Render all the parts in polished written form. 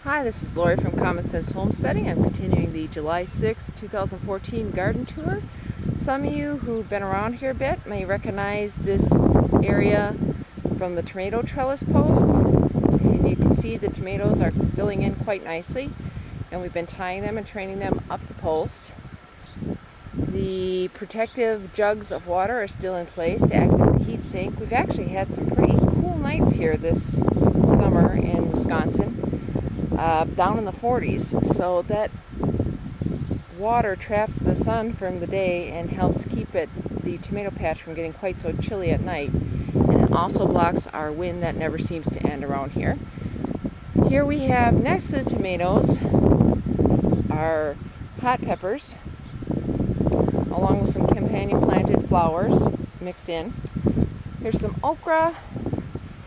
Hi, this is Lori from Common Sense Homesteading. I'm continuing the July 6, 2014 garden tour. Some of you who've been around here a bit may recognize this area from the tomato trellis post. And you can see the tomatoes are filling in quite nicely, and we've been tying them and training them up the post. The protective jugs of water are still in place to act as a heat sink. We've actually had some pretty cool nights here this summer in Wisconsin. Down in the 40s, so that water traps the sun from the day and helps keep the tomato patch from getting quite so chilly at night, and it also blocks our wind that never seems to end around here. Here we have, next to the tomatoes, our hot peppers along with some companion planted flowers mixed in. Here's some okra.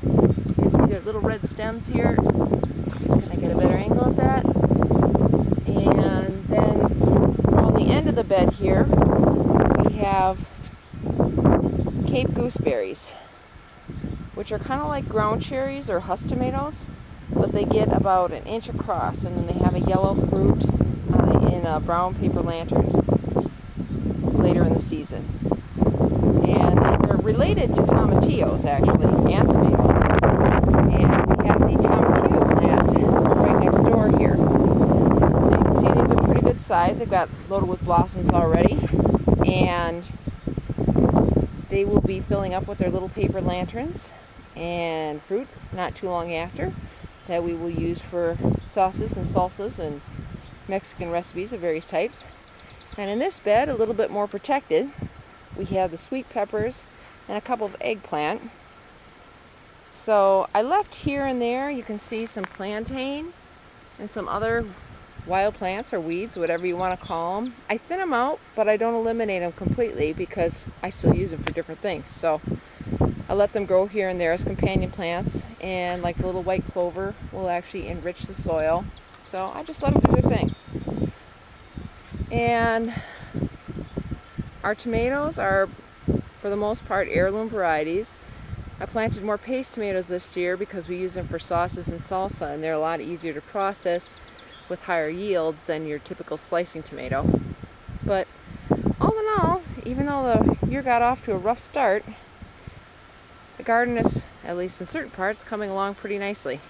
You can see their little red stems here. Can I get a better angle at that? And then on the end of the bed here, we have Cape gooseberries, which are kind of like ground cherries or husk tomatoes, but they get about an inch across, and then they have a yellow fruit in a brown paper lantern later in the season. And they're related to tomatillos, actually, and tomatoes. And we have the tomatillo plants right next door here. You can see these are pretty good size. They've got loaded with blossoms already, and they will be filling up with their little paper lanterns and fruit not too long after, that we will use for sauces and salsas and Mexican recipes of various types. And in this bed, a little bit more protected, we have the sweet peppers and a couple of eggplant. So I left here and there, you can see some plantain and some other wild plants or weeds, whatever you want to call them. I thin them out, but I don't eliminate them completely because I still use them for different things. So I let them grow here and there as companion plants, and like the little white clover will actually enrich the soil. So I just let them do their thing. And our tomatoes are, for the most part, heirloom varieties. I planted more paste tomatoes this year because we use them for sauces and salsa, and they're a lot easier to process with higher yields than your typical slicing tomato. But all in all, even though the year got off to a rough start, the garden is, at least in certain parts, coming along pretty nicely.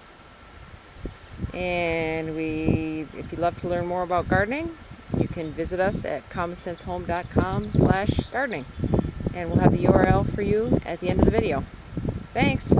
And if you'd love to learn more about gardening, you can visit us at commonsensehome.com/gardening, and we'll have the URL for you at the end of the video. Thanks!